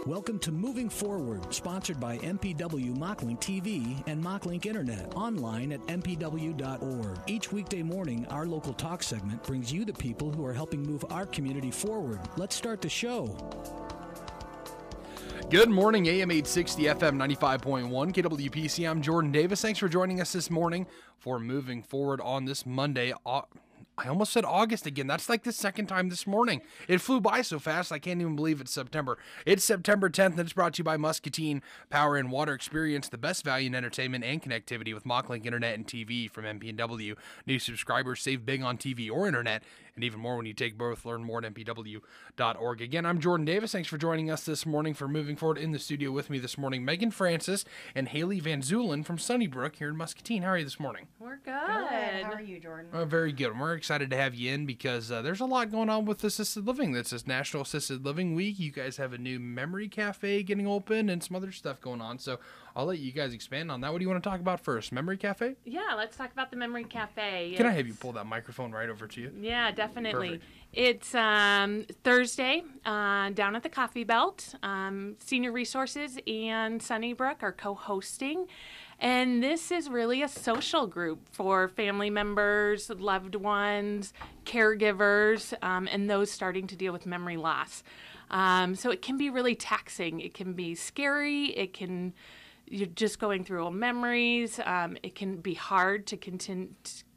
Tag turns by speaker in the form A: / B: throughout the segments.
A: Welcome to Moving Forward, sponsored by MPW Mocklink TV and Mocklink Internet, online at mpw.org. Each weekday morning, our local talk segment brings you the people who are helping move our community forward. Let's start the show.
B: Good morning, AM 860, FM 95.1, KWPC. I'm Jordan Davis. Thanks for joining us this morning for Moving Forward on this Monday. I almost said August again. That's like the second time this morning. It flew by so fast, I can't even believe it's September. It's September 10th, and it's brought to you by Muscatine Power and Water. Experience the best value in entertainment and connectivity with Mocklink Internet and TV from MP&W. New subscribers save big on TV or Internet, and even more when you take both. Learn more at mpw.org. Again, I'm Jordan Davis. Thanks for joining us this morning for Moving Forward. In the studio with me this morning, Megan Francis and Haley Van Zulen from Sunnybrook here in Muscatine. How are you this morning?
C: We're good.
D: How are you, Jordan?
B: Very good. We're excited to have you in because there's a lot going on with assisted living. This is National Assisted Living Week. You guys have a new memory cafe getting open and some other stuff going on. So I'll let you guys expand on that. What do you want to talk about first? Memory cafe?
C: Yeah, let's talk about the memory cafe.
B: Can I have you pull that microphone right over to you?
C: Yeah, definitely.
B: Perfect.
C: It's Thursday down at the Coffee Belt. Senior Resources and Sunnybrook are co-hosting. And this is really a social group for family members, loved ones, caregivers, and those starting to deal with memory loss. So it can be really taxing. It can be scary. You're just going through old memories. It can be hard to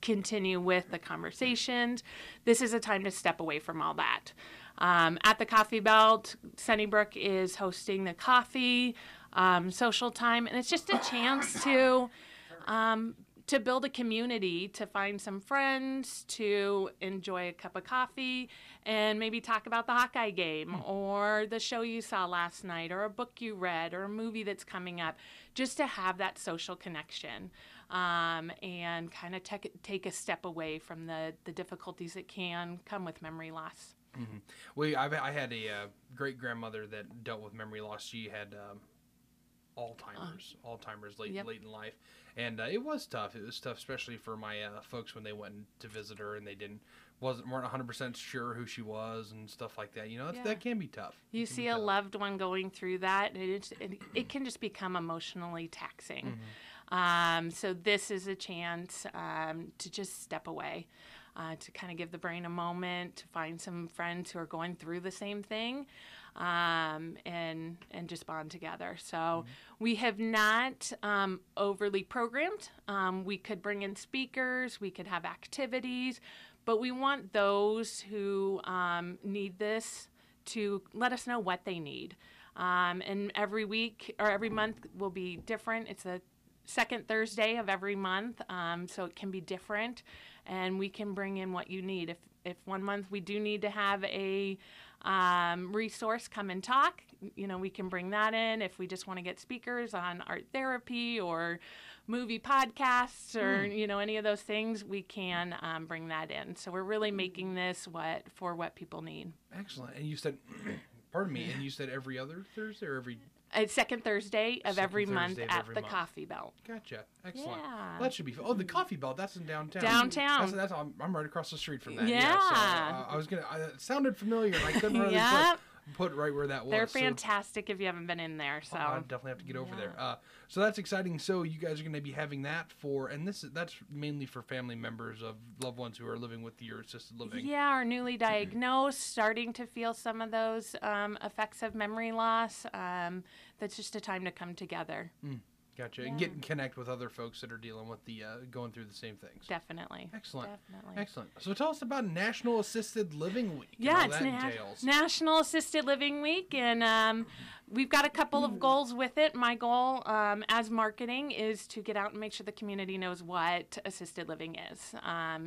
C: continue with the conversations. This is a time to step away from all that. At the Coffee Belt, Sunnybrook is hosting the coffee social time, and it's just a chance to build a community, to find some friends, to enjoy a cup of coffee, and maybe talk about the Hawkeye game or the show you saw last night or a book you read or a movie that's coming up, just to have that social connection and kind of take a step away from the difficulties that can come with memory loss.
B: Mm-hmm. Well, I had a great-grandmother that dealt with memory loss. She had Alzheimer's late in life, and it was tough. It was tough, especially for my folks when they went to visit her and they weren't 100% sure who she was and stuff like that. You know, that can be tough.
C: You see a loved one going through that, and it can just become emotionally taxing. Mm-hmm. So this is a chance to just step away, to kind of give the brain a moment, to find some friends who are going through the same thing, and just bond together. So we have not overly programmed. We could bring in speakers, we could have activities, but we want those who need this to let us know what they need. And every week or every month will be different. It's the second Thursday of every month, so it can be different, and we can bring in what you need. If one month we do need to have a resource come and talk, we can bring that in. If we just want to get speakers on art therapy or movie podcasts or any of those things, we can bring that in. So we're really making this for what people need.
B: Excellent. And you said, pardon me, and you said every other Thursday or every...
C: It's second Thursday of every month at the Coffee Belt.
B: Gotcha. Excellent.
C: Yeah.
B: Well, that should be fun. Oh, the Coffee Belt, that's in downtown.
C: Downtown.
B: I'm right across the street from that.
C: Yeah.
B: So it sounded familiar, and I couldn't really put right where that was.
C: They're fantastic if you haven't been in there. So
B: I'll definitely have to get over there. So that's exciting. So you guys are going to be having that that's mainly for family members of loved ones who are living with your assisted living.
C: Yeah, are newly diagnosed, starting to feel some of those effects of memory loss. That's just a time to come together.
B: Gotcha. Yeah. And connect with other folks that are dealing with going through the same things.
C: Definitely.
B: Excellent. Excellent. So tell us about National Assisted Living Week.
C: Yeah,
B: and all that entails.
C: National Assisted Living Week, and we've got a couple of goals with it. My goal as marketing is to get out and make sure the community knows what assisted living is.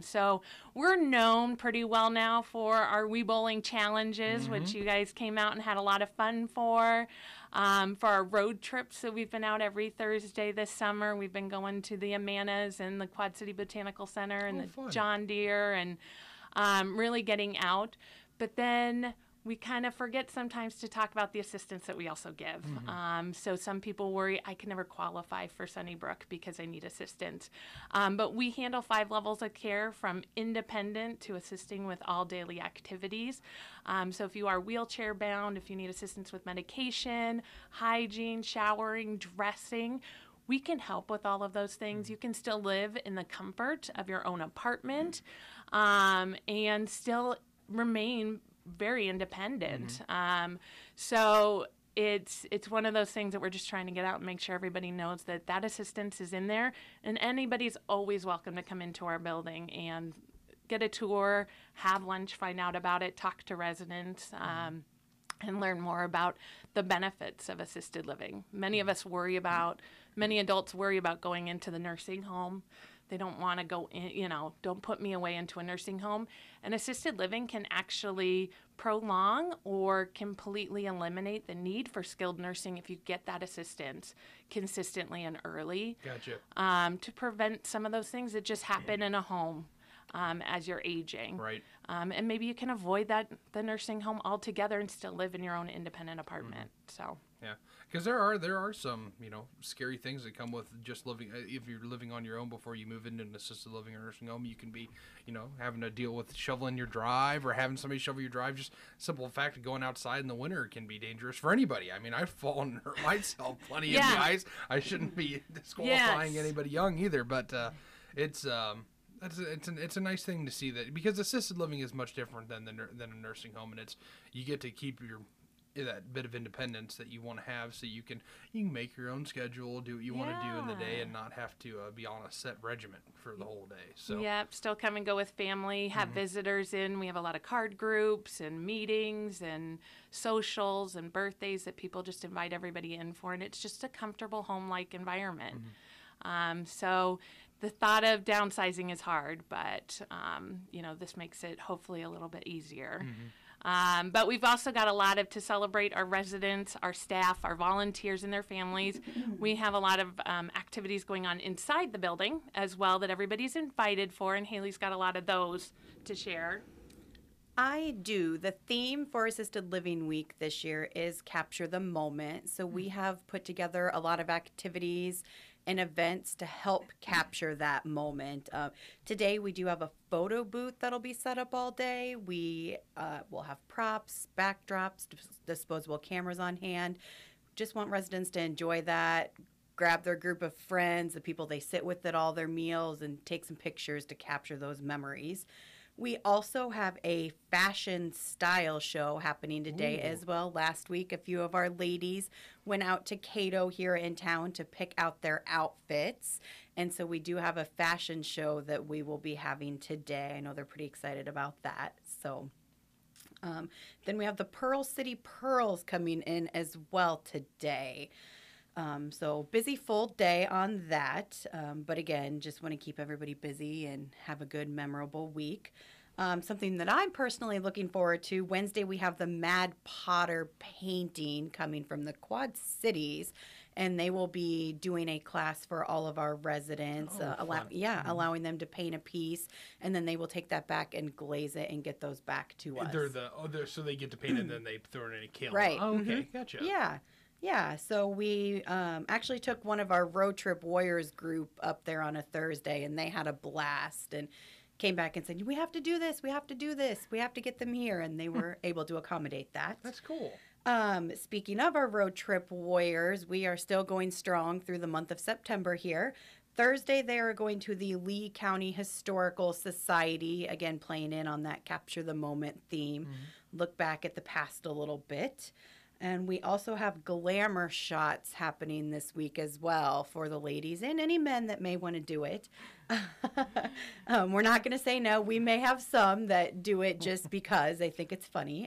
C: So we're known pretty well now for our Wii Bowling challenges, which you guys came out and had a lot of fun for our road trips that we've been out every Thursday this summer. We've been going to the Amanas and the Quad City Botanical Center and the
B: fun.
C: John Deere and really getting out. But then we kind of forget sometimes to talk about the assistance that we also give. So some people worry, I can never qualify for Sunnybrook because I need assistance. But we handle 5 levels of care, from independent to assisting with all daily activities. So if you are wheelchair bound, if you need assistance with medication, hygiene, showering, dressing, we can help with all of those things. You can still live in the comfort of your own apartment and still remain very independent. So it's one of those things that we're just trying to get out and make sure everybody knows that that assistance is in there, and anybody's always welcome to come into our building and get a tour, have lunch, find out about it, talk to residents, and learn more about the benefits of assisted living. Many adults worry about going into the nursing home. They don't want to go in, don't put me away into a nursing home. And assisted living can actually prolong or completely eliminate the need for skilled nursing if you get that assistance consistently and early.
B: Gotcha.
C: To prevent some of those things that just happen in a home as you're aging.
B: Right.
C: And maybe you can avoid the nursing home altogether and still live in your own independent apartment. So.
B: Yeah, because there are some scary things that come with just living. If you're living on your own before you move into an assisted living or nursing home, you can be having to deal with shoveling your drive or having somebody shovel your drive. Just simple fact of going outside in the winter can be dangerous for anybody. I mean, I've fallen and hurt myself plenty in the eyes. I shouldn't be disqualifying anybody young either, but it's a nice thing to see that, because assisted living is much different than a nursing home, and you get to keep that bit of independence that you want to have, so you can make your own schedule, do what you want to do in the day, and not have to be on a set regimen for the whole day. So
C: still come and go with family, have visitors in. We have a lot of card groups and meetings and socials and birthdays that people just invite everybody in for, and it's just a comfortable home-like environment. So the thought of downsizing is hard, but this makes it hopefully a little bit easier. But we've also got a lot to celebrate our residents, our staff, our volunteers, and their families. We have a lot of activities going on inside the building as well that everybody's invited for, and Haley's got a lot of those to share.
D: I do. The theme for Assisted Living Week this year is Capture the Moment. So we have put together a lot of activities and events to help capture that moment. Today we do have a photo booth that'll be set up all day. We will have props, backdrops, disposable cameras on hand. Just want residents to enjoy that, grab their group of friends, the people they sit with at all their meals, and take some pictures to capture those memories. We also have a fashion style show happening today as well. Last week, a few of our ladies went out to Cato here in town to pick out their outfits. And so we do have a fashion show that we will be having today. I know they're pretty excited about that. So then we have the Pearl City Pearls coming in as well today. So busy full day on that. But again, just want to keep everybody busy and have a good, memorable week. Something that I'm personally looking forward to, Wednesday we have the Mad Potter painting coming from the Quad Cities, and they will be doing a class for all of our residents, allowing them to paint a piece, and then they will take that back and glaze it and get those back to us.
B: So they get to paint it and then they throw it in a kiln.
D: Right.
B: Oh, okay, gotcha.
D: Yeah, so we actually took one of our road trip warriors group up there on a Thursday, and they had a blast and came back and said, we have to do this, we have to do this, we have to get them here, and they were able to accommodate that.
B: That's cool.
D: Speaking of our road trip warriors, we are still going strong through the month of September here. Thursday, they are going to the Lee County Historical Society, again, playing in on that Capture the Moment theme, look back at the past a little bit. And we also have glamour shots happening this week as well for the ladies and any men that may want to do it. We're not going to say no. We may have some that do it just because they think it's funny.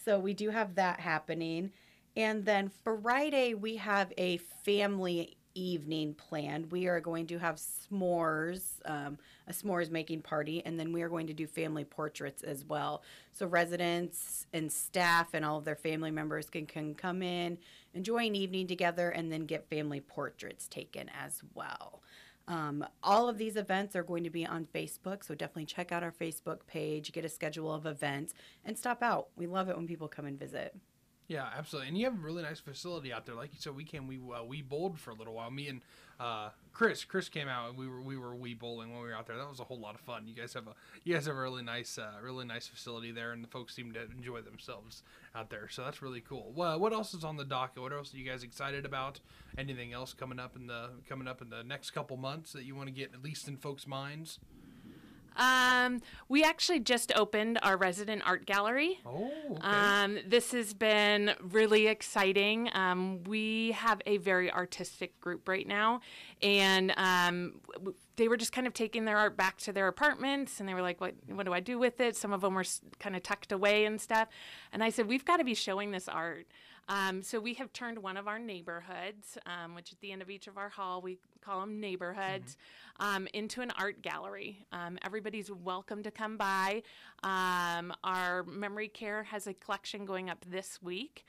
D: So we do have that happening. And then Friday, we have a family evening planned. We are going to have s'mores, a s'mores making party, and then we are going to do family portraits as well. So residents and staff and all of their family members can come in, enjoy an evening together, and then get family portraits taken as well. All of these events are going to be on Facebook, so definitely check out our Facebook page, get a schedule of events, and stop out. We love it when people come and visit.
B: Yeah, absolutely. And you have a really nice facility out there. Like you said, we bowled for a little while. Me and Chris came out, and we were wee bowling when we were out there. That was a whole lot of fun. You guys have a really nice facility there, and the folks seem to enjoy themselves out there. So that's really cool. What else is on the docket? What else are you guys excited about? Anything else coming up in the next couple months that you want to get at least in folks' minds?
C: We actually just opened our resident art gallery.
B: Oh, okay.
C: This has been really exciting. We have a very artistic group right now, and they were just kind of taking their art back to their apartments, and they were like, what do I do with it? Some of them were kind of tucked away and stuff. And I said, we've got to be showing this art. So we have turned one of our neighborhoods, which at the end of each of our hall, we call them neighborhoods, into an art gallery. Everybody's welcome to come by. Our memory care has a collection going up this week.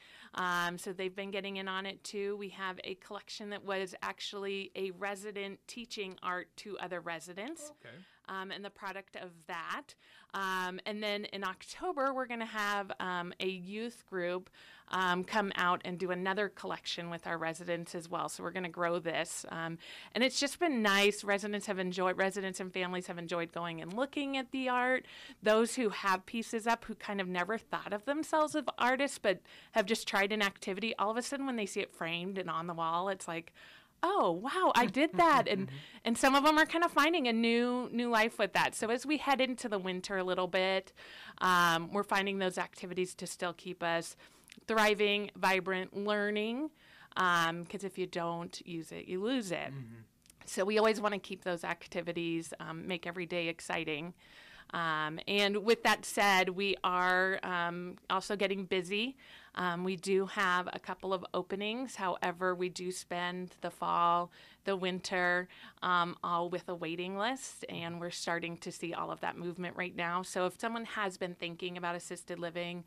C: So they've been getting in on it too. We have a collection that was actually a resident teaching art to other residents.
B: Okay.
C: And the product of that. And then in October, we're going to have a youth group come out and do another collection with our residents as well. So we're going to grow this. And it's just been nice. Residents and families have enjoyed going and looking at the art. Those who have pieces up who kind of never thought of themselves as artists but have just tried an activity, all of a sudden when they see it framed and on the wall, it's like, oh, wow, I did that. And some of them are kind of finding a new life with that. So as we head into the winter a little bit, we're finding those activities to still keep us thriving, vibrant, learning, because if you don't use it, you lose it. Mm-hmm. So we always want to keep those activities, make every day exciting. And with that said, we are also getting busy. We do have a couple of openings. However, we do spend the fall, the winter, all with a waiting list, and we're starting to see all of that movement right now. So if someone has been thinking about assisted living,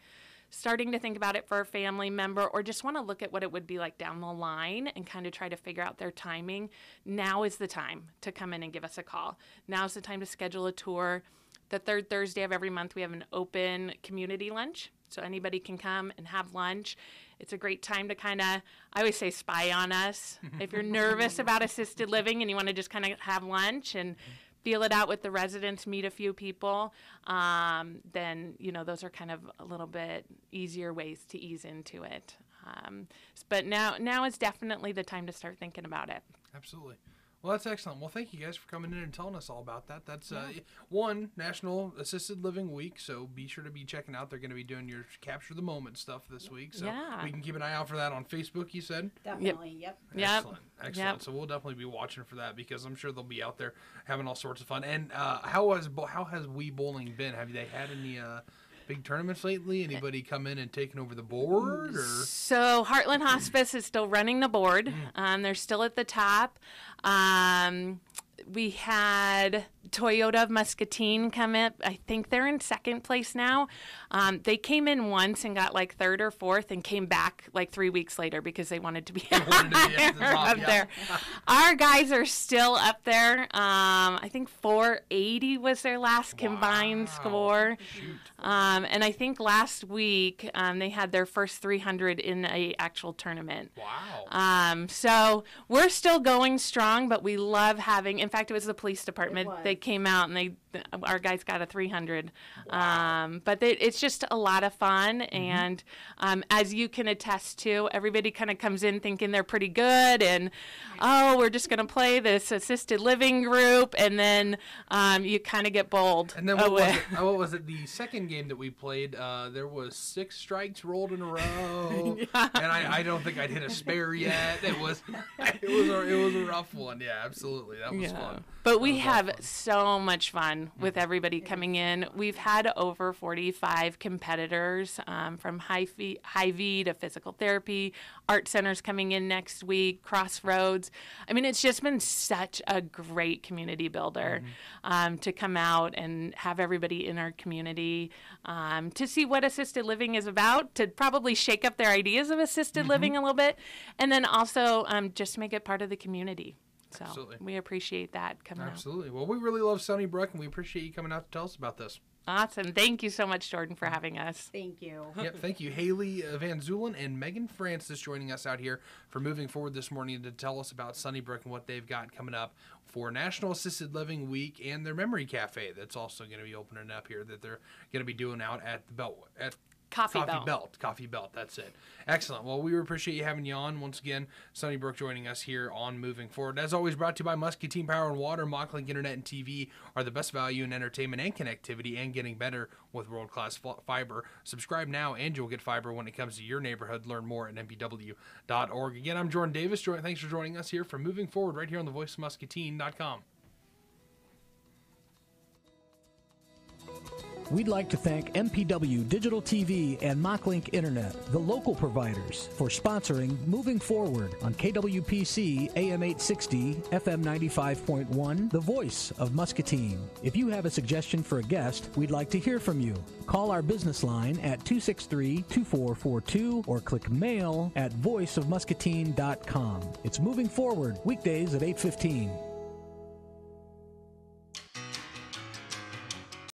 C: starting to think about it for a family member, or just want to look at what it would be like down the line and kind of try to figure out their timing, now is the time to come in and give us a call. Now's the time to schedule a tour. The third Thursday of every month, we have an open community lunch. So anybody can come and have lunch. It's a great time to kind of, I always say, spy on us. If you're nervous about assisted living and you want to just kind of have lunch and feel it out with the residents, meet a few people, then, those are kind of a little bit easier ways to ease into it. But now is definitely the time to start thinking about it.
B: Absolutely. Well, that's excellent. Well, thank you guys for coming in and telling us all about that. That's one National Assisted Living Week, so be sure to be checking out. They're going to be doing your Capture the Moment stuff this week, so we can keep an eye out for that on Facebook, you said?
D: Definitely, yep.
B: Excellent. Yep. So we'll definitely be watching for that because I'm sure they'll be out there having all sorts of fun. And how has Wii Bowling been? Have they had any big tournaments lately? Anybody come in and taken over the board? Or?
C: So Heartland Hospice is still running the board. They're still at the top. We had Toyota of Muscatine come in. I think they're in second place now. They came in once and got like third or fourth and came back like 3 weeks later because they wanted to be up there. Our guys are still up there. I think 480 was their last combined score. And I think last week they had their first 300 in a actual tournament.
B: Wow.
C: So we're still going strong, but we love having, in fact, it was the police department. They came out and our guys got a 300. Wow. But it's just a lot of fun. And as you can attest to, everybody kind of comes in thinking they're pretty good and, we're just going to play this assisted living group. And then you kind of get bold.
B: And then what was it? The second game that we played, there was 6 strikes rolled in a row. And I don't think I'd hit a spare yet. It was a rough one. Yeah, absolutely. That was fun.
C: But we have so much fun with everybody coming in. We've had over 45 competitors from Hy-Vee to physical therapy, art centers coming in next week, Crossroads. I mean, it's just been such a great community builder to come out and have everybody in our community to see what assisted living is about, to probably shake up their ideas of assisted living a little bit, and then also just make it part of the community. So
B: Absolutely.
C: we appreciate that coming out.
B: Absolutely. Well, we really love Sunnybrook, and we appreciate you coming out to tell us about this.
C: Awesome. Thank you so much, Jordan, for having us.
D: Thank you.
B: Yep, thank you. Haley Van Zulen and Megan Francis joining us out here for Moving Forward this morning to tell us about Sunnybrook and what they've got coming up for National Assisted Living Week and their Memory Cafe that's also going to be opening up here that they're going to be doing out at the Belt at
C: Coffee
B: Belt, that's it. Excellent. Well, we appreciate you having you on once again. Sunnybrook joining us here on Moving Forward. As always, brought to you by Muscatine Power and Water. MockLink Internet and TV are the best value in entertainment and connectivity, and getting better with world-class fiber. Subscribe now and you'll get fiber when it comes to your neighborhood. Learn more at mpw.org. Again, I'm Jordan Davis. Thanks for joining us here for Moving Forward right here on thevoicemuscatine.com.
A: We'd like to thank MPW Digital TV and MockLink Internet, the local providers, for sponsoring Moving Forward on KWPC AM 860, FM 95.1, the voice of Muscatine. If you have a suggestion for a guest, we'd like to hear from you. Call our business line at 263-2442 or click mail at voiceofmuscatine.com. It's Moving Forward, weekdays at 8:15.